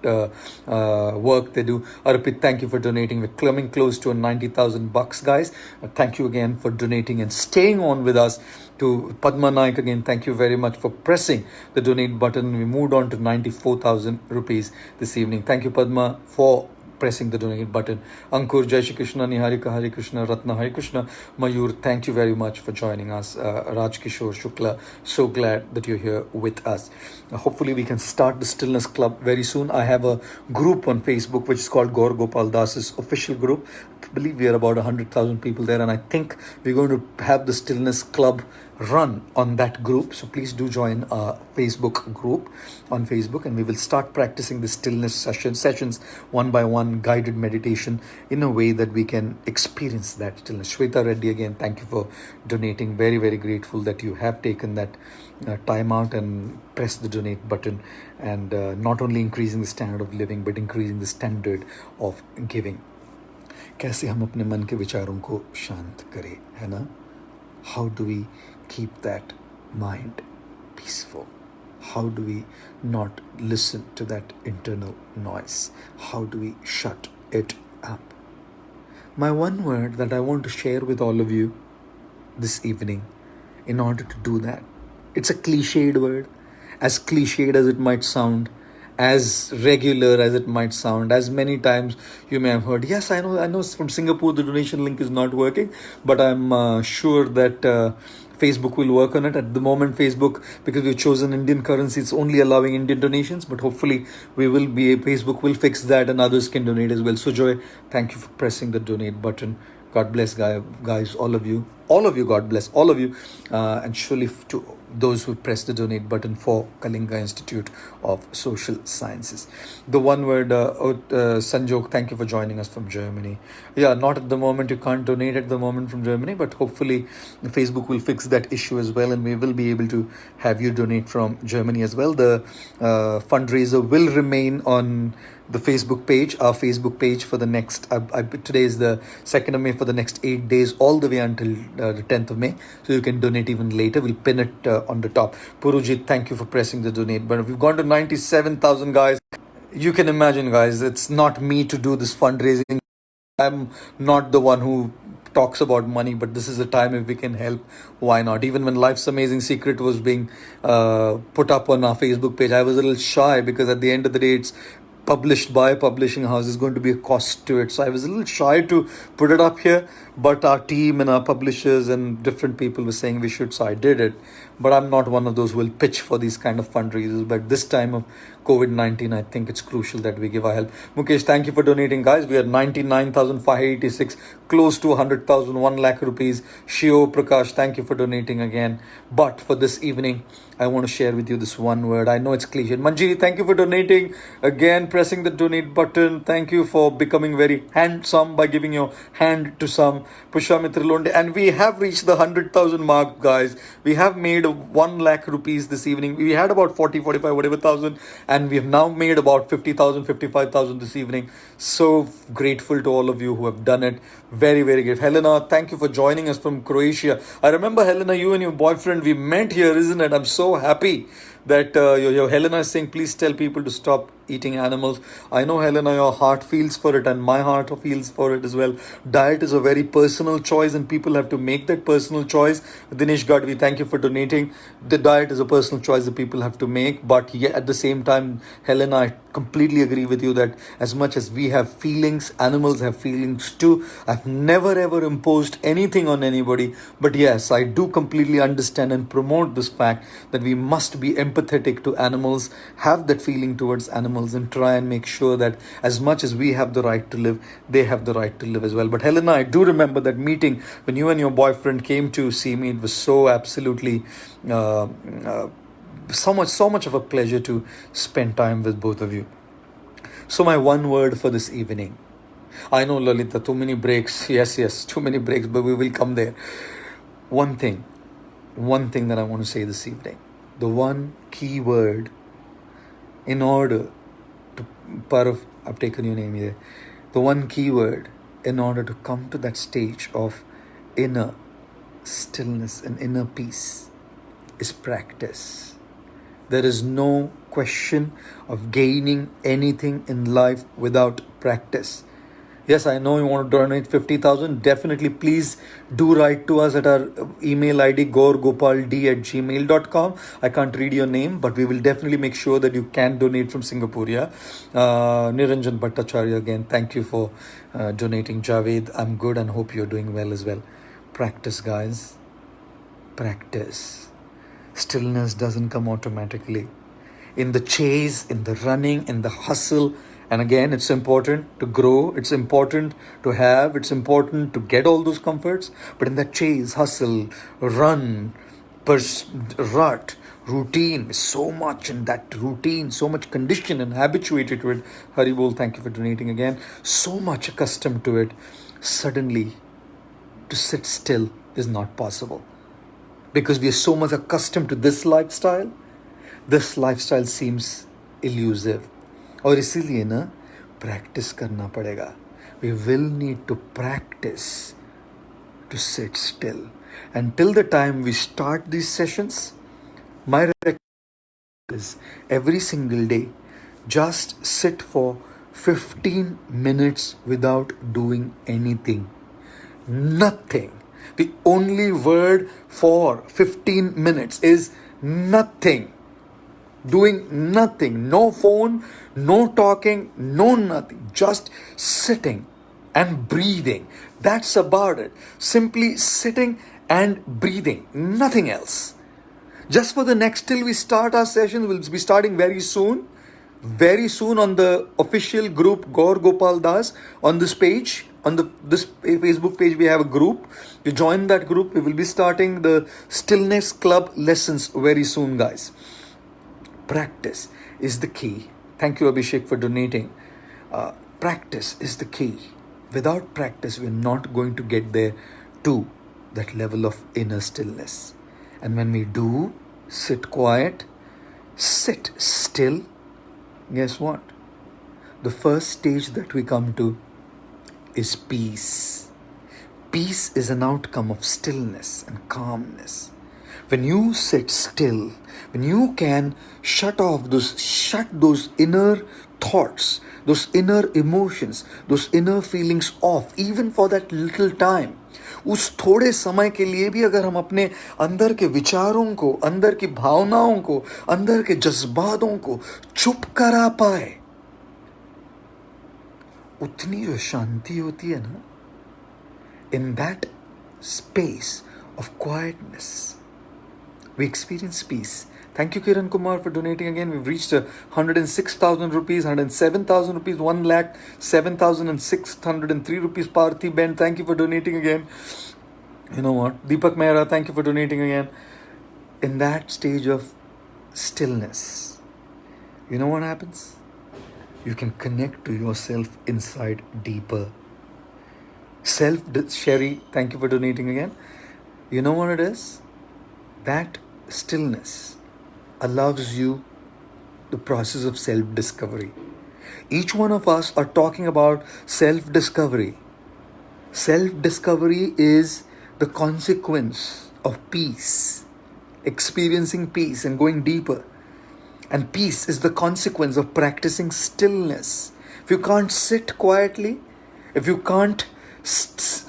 work they do. Arpit, thank you for donating. We're coming close to $90,000, guys. Thank you again for donating and staying on with us. To Padma Naik again, thank you very much for pressing the donate button. We moved on to 94,000 rupees this evening. Thank you, Padma, for pressing the donate button. Ankur, Jai Shri Krishna, Niharika, Hare Krishna, Ratna, Hare Krishna. Mayur, thank you very much for joining us. Raj Kishore Shukla, so glad that you're here with us. Hopefully we can start the Stillness Club very soon. I have a group on Facebook which is called Gaur Gopal Das's official group. I believe we are about 100,000 people there, and I think we're going to have the Stillness Club run on that group. So please do join our Facebook group on Facebook, and we will start practicing the stillness sessions one by one, guided meditation, in a way that we can experience that stillness. Shweta Reddy, again, thank you for donating. Very grateful that you have taken that time out and press the donate button, and not only increasing the standard of living but increasing the standard of giving. कैसे हम अपने मन के विचारों को शांत करें, है ना? How do we keep that mind peaceful? How do we not listen to that internal noise? How do we shut it up? My one word that I want to share with all of you this evening, in order to do that, it's a cliched word, as cliched as it might sound, as regular as it might sound, as many times you may have heard. Yes, I know from Singapore the donation link is not working, but I'm sure that Facebook will work on it. At the moment, Facebook, because we've chosen Indian currency, it's only allowing Indian donations, but hopefully Facebook will fix that and others can donate as well. Sujoy, thank you for pressing the donate button. God bless, guys, all of you, God bless all of you, and surely to those who press the donate button for Kalinga Institute of Social Sciences. The one word, Sanjog, thank you for joining us from Germany. Yeah, not at the moment, you can't donate at the moment from Germany, but hopefully Facebook will fix that issue as well, and we will be able to have you donate from Germany as well. The fundraiser will remain on the Facebook page, our Facebook page, for the next, today is the 2nd of May, for the next 8 days, all the way until the 10th of May. So you can donate even later. We'll pin it on the top. Purujit, thank you for pressing the donate button. We've gone to 97,000, guys. You can imagine, guys, it's not me to do this fundraising. I'm not the one who talks about money, but this is a time if we can help, why not? Even when Life's Amazing Secret was being put up on our Facebook page, I was a little shy, because at the end of the day, it's published by a publishing house, is going to be a cost to it. So I was a little shy to put it up here, but our team and our publishers and different people were saying we should, so I did it. But I'm not one of those who will pitch for these kind of fundraisers. But this time of COVID-19, I think it's crucial that we give our help. Mukesh, thank you for donating, guys. We are 99,586, close to 100,000, 1 lakh rupees. Shio Prakash, thank you for donating again. But for this evening, I want to share with you this one word. I know it's cliche. Manjiri, thank you for donating. Again, pressing the donate button. Thank you for becoming very handsome by giving your hand to some. Pushamitra Londe. And we have reached the 100,000 mark, guys. We have made 1 lakh rupees this evening. We had about 40, 45, whatever thousand. And we have now made about 50,000, 55,000 this evening. So grateful to all of you who have done it. Very grateful. Helena, thank you for joining us from Croatia. I remember, Helena, you and your boyfriend, we met here, isn't it? I'm so happy that your Helena is saying, please tell people to stop eating animals. I know, Helena, your heart feels for it, and my heart feels for it as well. Diet is a very personal choice, and people have to make that personal choice. Dinesh Gadvi, thank you for donating. The diet is a personal choice that people have to make, but yeah, at the same time, Helena, I completely agree with you that as much as we have feelings, animals have feelings too. I've never ever imposed anything on anybody, but yes, I do completely understand and promote this fact that we must be empathetic empathetic to animals, have that feeling towards animals, and try and make sure that as much as we have the right to live, they have the right to live as well. But Helena, I do remember that meeting when you and your boyfriend came to see me. It was so absolutely so much of a pleasure to spend time with both of you. So my one word for this evening. I know, Lalita, too many breaks. Yes, too many breaks, but we will come there. One thing that I want to say this evening. The one key word in order to, I've taken your name here. The one key word in order to come to that stage of inner stillness and inner peace is practice. There is no question of gaining anything in life without practice. Yes, I know you want to donate 50,000. Definitely, please do write to us at our email ID gaurgopald@gmail.com. I can't read your name, but we will definitely make sure that you can donate from Singapore. Yeah, Niranjan Bhattacharya again. Thank you for donating. Javed, I'm good and hope you're doing well as well. Practice, guys. Practice. Stillness doesn't come automatically. In the chase, in the running, in the hustle. And again, it's important to grow, it's important to have, it's important to get all those comforts. But in that chase, hustle, run, rut, routine, so much in that routine, so much conditioned and habituated to it. Haribol, thank you for donating again. So much accustomed to it. Suddenly, to sit still is not possible. Because we are so much accustomed to this lifestyle seems elusive. और इसीलिए ना practice करना पड़ेगा. We will need to practice to sit still. Until the time we start these sessions, my recommendation is every single day, just sit for 15 minutes without doing anything. Nothing. The only word for 15 minutes is nothing. Doing nothing, no phone, no talking, no nothing, just sitting and breathing. That's about it. Simply sitting and breathing, nothing else. Just for the next, till we start our session, we'll be starting very soon on the official group Gaur Gopal Das. On this page, on this Facebook page, we have a group. You join that group. We will be starting the Stillness Club lessons very soon, guys. Practice is the key. Thank you, Abhishek, for donating. Practice is the key. Without practice, we're not going to get there to that level of inner stillness. And when we do sit quiet, sit still, guess what? The first stage that we come to is peace. Peace is an outcome of stillness and calmness. When you sit still, when you can shut those inner thoughts, those inner emotions, those inner feelings off, even for that little time, उस थोड़े समय के लिए भी अगर हम अपने अंदर के विचारों को, अंदर की भावनाओं को, अंदर के जज्बातों को चुप करा पाए, उतनी जो शांति होती है ना, in that space of quietness, we experience peace. Thank you, Kiran Kumar, for donating again. We've reached 106,000 rupees, 107,000 rupees, 1,07,603 rupees. Parthi Ben, thank you for donating again. You know what? Deepak Mehra, thank you for donating again. In that stage of stillness, you know what happens? You can connect to yourself inside deeper. Sherry, thank you for donating again. You know what it is? That stillness allows you the process of self-discovery. Each one of us are talking about self-discovery. Self-discovery is the consequence of peace, experiencing peace and going deeper. And peace is the consequence of practicing stillness. If you can't sit quietly, if you can't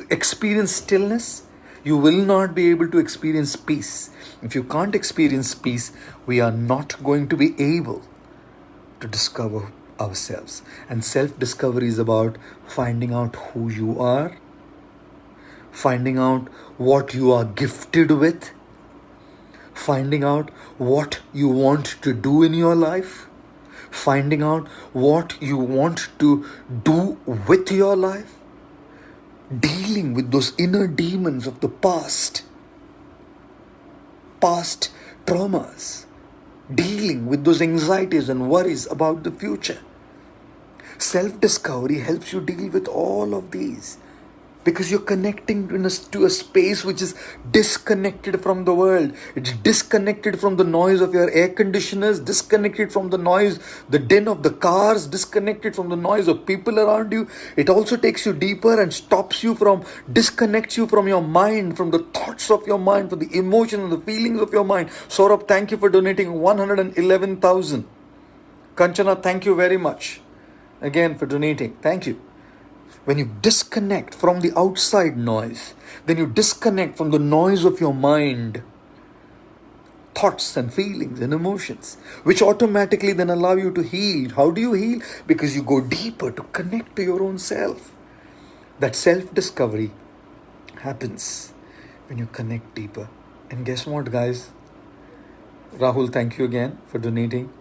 experience stillness, you will not be able to experience peace. If you can't experience peace, we are not going to be able to discover ourselves. And self-discovery is about finding out who you are, finding out what you are gifted with, finding out what you want to do in your life, finding out what you want to do with your life, dealing with those inner demons of the past traumas, dealing with those anxieties and worries about the future. Self-discovery helps you deal with all of these because you're connecting to a space which is disconnected from the world. It's disconnected from the noise of your air conditioners, disconnected from the noise, the din of the cars, disconnected from the noise of people around you. It also takes you deeper and disconnects you from your mind, from the thoughts of your mind, from the emotions and the feelings of your mind. Saurabh, thank you for donating 111,000. Kanchana, thank you very much again for donating. Thank you. When you disconnect from the outside noise, then you disconnect from the noise of your mind, thoughts and feelings and emotions, which automatically then allow you to heal. How do you heal? Because you go deeper to connect to your own self. That self-discovery happens when you connect deeper. And guess what, guys? Rahul, thank you again for donating.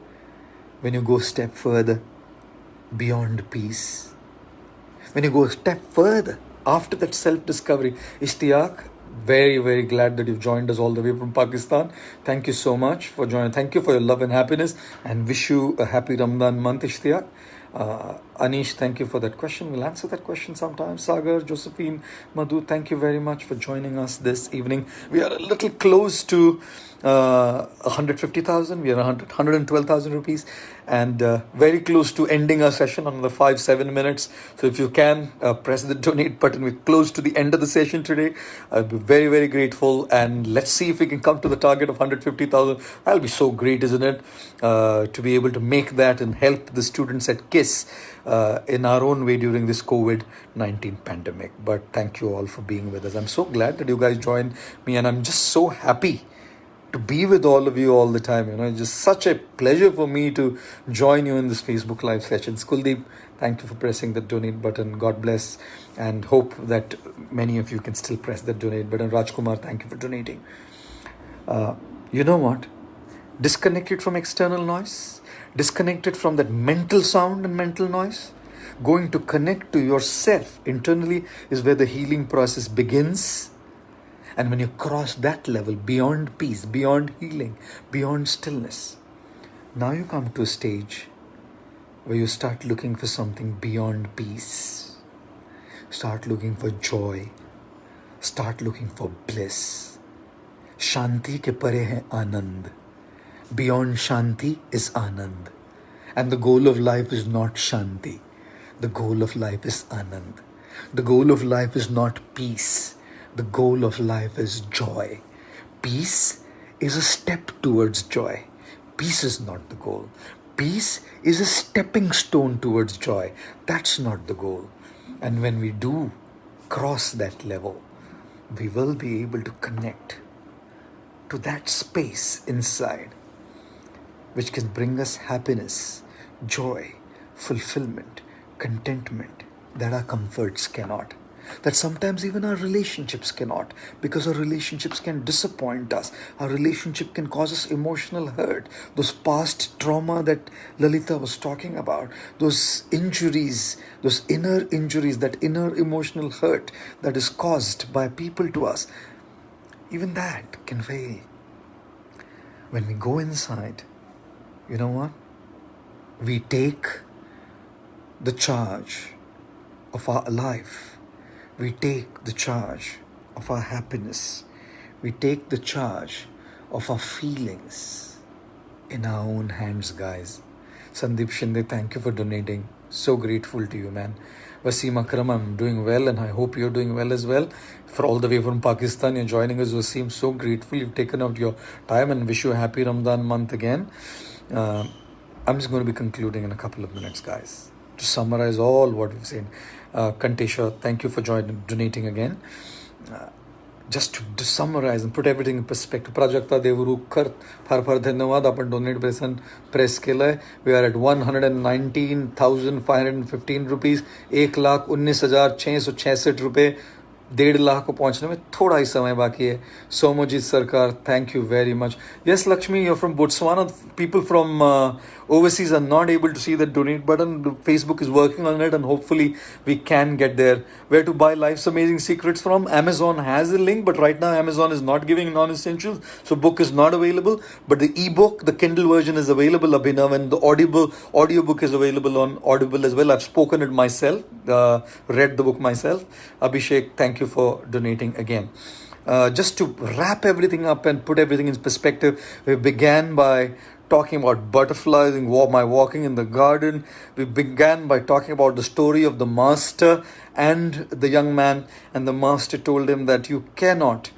When you go a step further beyond peace, when you go a step further after that self-discovery. Ishtiyaq, very, very glad that you've joined us all the way from Pakistan. Thank you so much for joining. Thank you for your love and happiness, and wish you a happy Ramadan month, Ishtiyaq. Anish, thank you for that question. We'll answer that question sometime. Sagar, Josephine, Madhu, thank you very much for joining us this evening. We are a little close to 150,000. We are 112,000 rupees, and very close to ending our session, another 5-7 minutes. So if you can press the donate button, we're close to the end of the session today. I'll be very, very grateful, and let's see if we can come to the target of 150,000. That'll be so great, isn't it? To be able to make that and help the students at KISS in our own way during this COVID-19 pandemic. But thank you all for being with us. I'm so glad that you guys joined me, and I'm just so happy to be with all of you all the time. It's just such a pleasure for me to join you in this Facebook Live sessions. Kuldeep, thank you for pressing the donate button. God bless, and hope that many of you can still press that donate button. Rajkumar, thank you for donating. You know what? Disconnected from external noise, disconnected from that mental sound and mental noise, going to connect to yourself internally is where the healing process begins. And when you cross that level, beyond peace, beyond healing, beyond stillness, now you come to a stage where you start looking for something beyond peace. Start looking for joy. Start looking for bliss. Shanti ke pare hai anand. Beyond Shanti is Anand. And the goal of life is not Shanti. The goal of life is Anand. The goal of life is not peace. The goal of life is joy. Peace is a step towards joy. Peace is not the goal. Peace is a stepping stone towards joy. That's not the goal. And when we do cross that level, we will be able to connect to that space inside, which can bring us happiness, joy, fulfillment, contentment that our comforts cannot. That sometimes even our relationships cannot, because our relationships can disappoint us. Our relationship can cause us emotional hurt. Those past trauma that Lalita was talking about, those injuries, those inner injuries, that inner emotional hurt that is caused by people to us, even that can fail. When we go inside, you know what? We take the charge of our life. We take the charge of our happiness. We take the charge of our feelings in our own hands, guys. Sandeep Shinde, thank you for donating. So grateful to you, man. Wasim Akram, I'm doing well, and I hope you're doing well as well. For all the way from Pakistan, you're joining us, Wasim. So grateful you've taken out your time, and wish you a happy Ramadan month again. I'm just going to be concluding in a couple of minutes, guys, to summarize all what we've seen. Kantesha, thank you for donating again. Just to summarize and put everything in perspective. Prajakta Devuru Kar Far Dhanyawad आपण donate button press केलंय. We are at 119,515 rupees. 1,19,666 रुपये 1.5 लाख को पहुंचने में थोड़ा ही समय बाकी है. सोमोजीत सरकार, thank you very much. Yes, Lakshmi, you're from Botswana. People from overseas are not able to see the donate button. Facebook is working on it, and hopefully we can get there. Where to buy Life's Amazing Secrets from? Amazon has a link, but right now Amazon is not giving non-essentials, so book is not available. But the ebook, the Kindle version, is available, Abhinav, and the audiobook is available on Audible as well. I've spoken it myself, read the book myself. Abhishek, thank you for donating again. Just to wrap everything up and put everything in perspective, we began by talking about butterflies and my walking in the garden. We began by talking about the story of the master and the young man, and the master told him that you cannot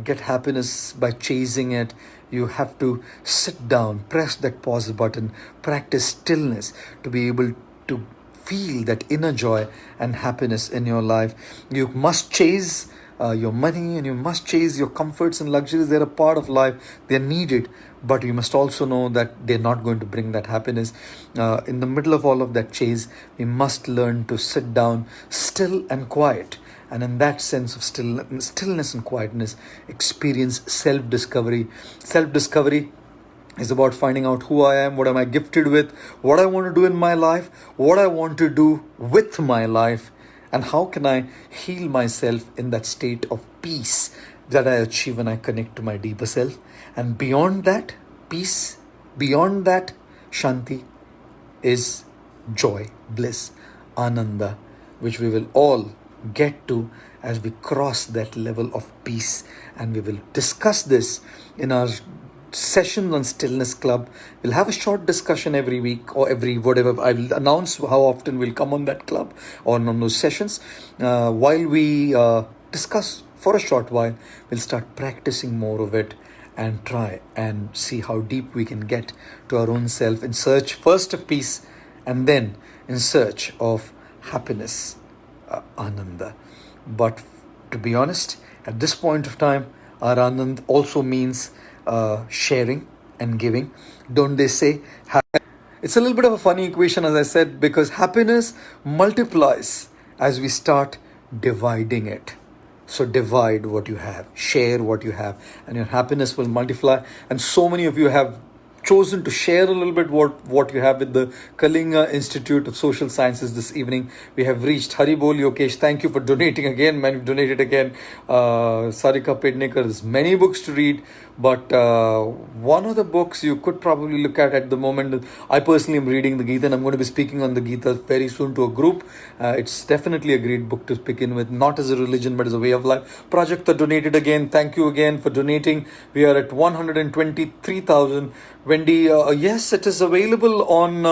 get happiness by chasing it. You have to sit down, press that pause button, practice stillness to be able to feel that inner joy and happiness in your life. You must chase your money, and you must chase your comforts and luxuries. They're a part of life, they're needed, but you must also know that they're not going to bring that happiness. In the middle of all of that chase, we must learn to sit down still and quiet, and in that sense of stillness and quietness, experience self-discovery. Self-discovery is about finding out who I am, what am I gifted with, what I want to do in my life, what I want to do with my life, and how can I heal myself in that state of peace that I achieve when I connect to my deeper self. And beyond that peace, beyond that shanti, is joy, bliss, ananda, which we will all get to as we cross that level of peace. And we will discuss this in our sessions on Stillness Club. We'll have a short discussion every week or every whatever. I'll announce how often we'll come on that club or on those sessions. While we discuss for a short while, we'll start practicing more of it and try and see how deep we can get to our own self in search first of peace, and then in search of happiness, ananda. But to be honest, at this point of time, our anand also means sharing and giving. Don't they say it's a little bit of a funny equation, as I said, because happiness multiplies as we start dividing it. So divide what you have, share what you have, and your happiness will multiply. And so many of you have chosen to share a little bit what you have with the Kalinga Institute of Social Sciences this evening. We have reached Haribol Yokesh. Thank you for donating again. Man, you've donated again. Sarika Pednekar, there's many books to read, but one of the books you could probably look at the moment. I personally am reading the Gita, and I'm going to be speaking on the Gita very soon to a group. It's definitely a great book to begin with, not as a religion but as a way of life. Prajakta donated again. Thank you again for donating. We are at 123,000. Wendy, yes, it is available on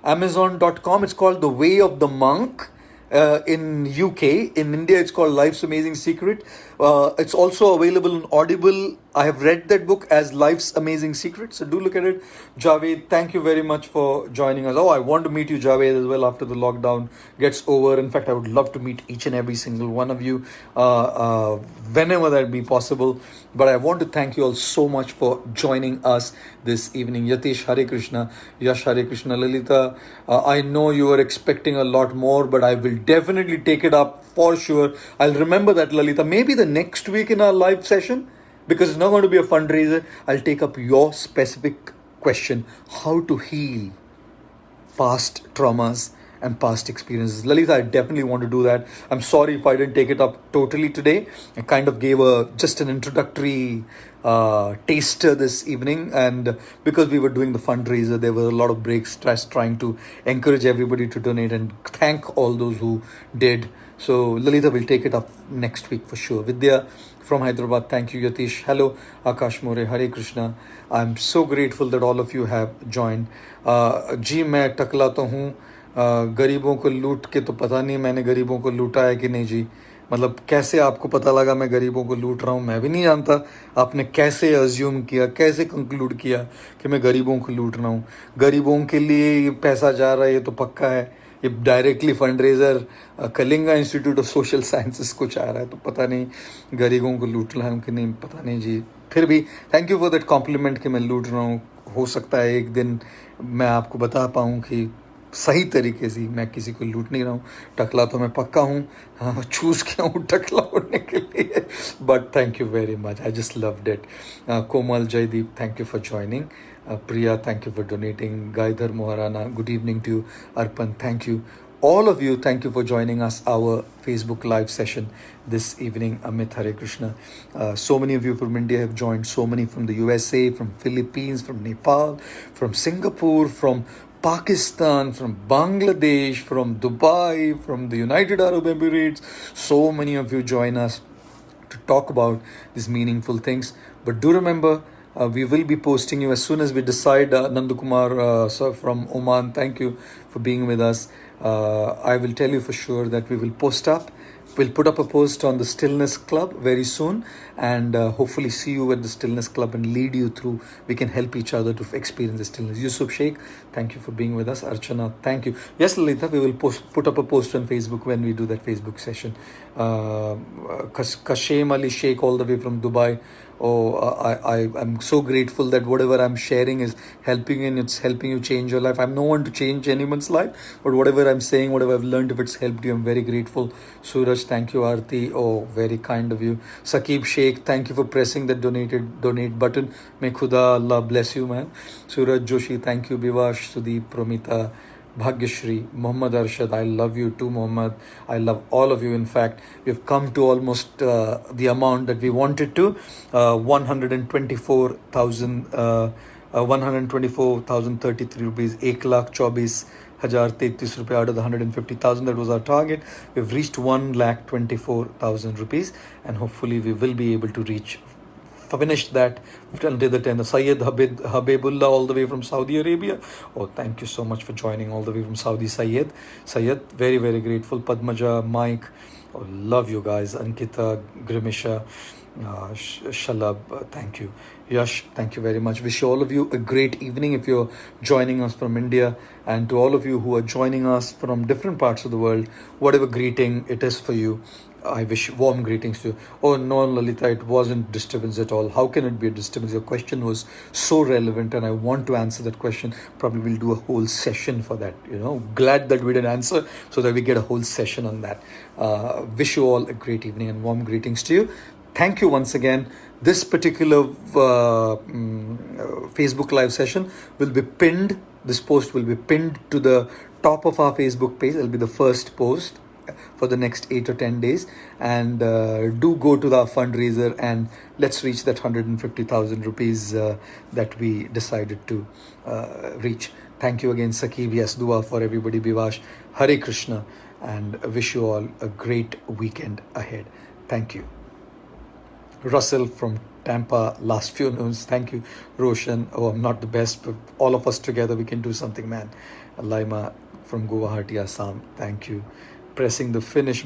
Amazon.com. It's called The Way of the Monk. In UK. In India, it's called Life's Amazing Secret. It's also available on Audible. I have read that book as Life's Amazing Secret, so do look at it. Javed, thank you very much for joining us. Oh, I want to meet you, Javed, as well after the lockdown gets over. In fact, I would love to meet each and every single one of you whenever that be possible. But I want to thank you all so much for joining us this evening. Yatish, Hare Krishna. Yash, Hare Krishna. Lalita, I know you were expecting a lot more, but I will definitely take it up for sure. I'll remember that, Lalita. Maybe the next week in our live session, because it's not going to be a fundraiser, I'll take up your specific question: how to heal past traumas and past experiences. Lalita, I definitely want to do that. I'm sorry if I didn't take it up totally today. I kind of gave just an introductory taster this evening, and because we were doing the fundraiser, there were a lot of breaks trying to encourage everybody to donate and thank all those who did. So Lalita will take it up next week for sure. Vidya from Hyderabad, thank you. Yatish, hello. Akash More, Hare Krishna. I'm so grateful that all of you have joined. जी मैं टकला तो हूँ, गरीबों को लूट के, तो पता नहीं मैंने गरीबों को लूटा है कि नहीं जी. मतलब कैसे आपको पता लगा मैं गरीबों को लूट रहा हूँ? मैं भी नहीं जानता. आपने कैसे अज्यूम किया, कैसे कंक्लूड किया कि मैं गरीबों को लूट रहा हूँ? गरीबों के लिए ये पैसा जा रहा है, ये तो पक्का है. ये directly fundraiser Kalinga institute of social sciences को चाह रहा है, तो पता नहीं गरीबों को लूट रहा हूँ कि नहीं, पता नहीं जी. फिर भी thank you for that compliment कि मैं लूट रहा हूँ. हो सकता है एक दिन मैं आपको बता पाऊँ कि सही तरीके से, मैं किसी को लूट नहीं रहा हूँ, टकला तो मैं पक्का हूँ, हाँ, चूज़ किया हूँ टकला होने के लिए, but thank you very much, I just loved it. Komal Jaideep, thank you for joining. Priya, thank you for donating. Gaidhar Moharana, good evening to you. Arpan, thank you. All of you, thank you for joining us, our Facebook live session this evening. Amit, Hare Krishna. So many of you from India have joined, so many from the USA, from Philippines, from Nepal, from Singapore, from Pakistan, from Bangladesh, from Dubai, from the United Arab Emirates. So many of you join us to talk about these meaningful things. But do remember, we will be posting you as soon as we decide. Nandakumar sir from Oman, thank you for being with us. I will tell you for sure that we will post up. We'll put up a post on the Stillness Club very soon, and hopefully see you at the Stillness Club and lead you through. We can help each other to experience the stillness. Yusuf Sheikh, thank you for being with us. Archana, thank you. Yes, Lalita, we will put up a post on Facebook when we do that Facebook session. Kashem Ali Sheikh, all the way from Dubai. Oh, I'm so grateful that whatever I'm sharing is helping you, and it's helping you change your life. I'm no one to change anyone's life, but whatever I'm saying, whatever I've learned, if it's helped you, I'm very grateful. Suraj, thank you. Aarti, oh, very kind of you. Sakib Sheikh, thank you for pressing the donate button. May Khuda Allah bless you, man. Suraj Joshi, thank you. Bivash, Sudeep, Promita, Bhagyashri, Muhammad Arshad, I love you too, Muhammad. I love all of you. In fact, we've come to almost the amount that we wanted to, 124,000, 124,033 rupees, 1,24,033 rupees out of the 150,000. That was our target. We've reached 1,24,000 rupees, and hopefully we will be able to finish that until the 10th. Syed Habibullah, all the way from Saudi Arabia. Oh, thank you so much for joining all the way from Saudi, Syed. Syed, very, very grateful. Padmaja, Mike, oh, love you guys. Ankita, Grimisha, Shalab, thank you. Yash, thank you very much. Wish all of you a great evening if you're joining us from India, and to all of you who are joining us from different parts of the world, whatever greeting it is for you, I wish warm greetings to you. Oh no, Lalita, it wasn't disturbance at all. How can it be a disturbance? Your question was so relevant, and I want to answer that question. Probably we'll do a whole session for that. Glad that we did answer, so that we get a whole session on that. Wish you all a great evening and warm greetings to you. Thank you once again. This particular Facebook live session will be pinned. This post will be pinned to the top of our Facebook page. It'll be the first post for the next 8 or 10 days, and do go to the fundraiser, and let's reach that 150,000 rupees that we decided to reach. Thank you again, Sakib. Yes, dua for everybody. Bivash, Hare Krishna, and wish you all a great weekend ahead. Thank you. Russell from Tampa, last few noons. Thank you. Roshan, oh, I'm not the best, but all of us together we can do something, man. Laima from Guwahati, Assam, thank you. Pressing the finish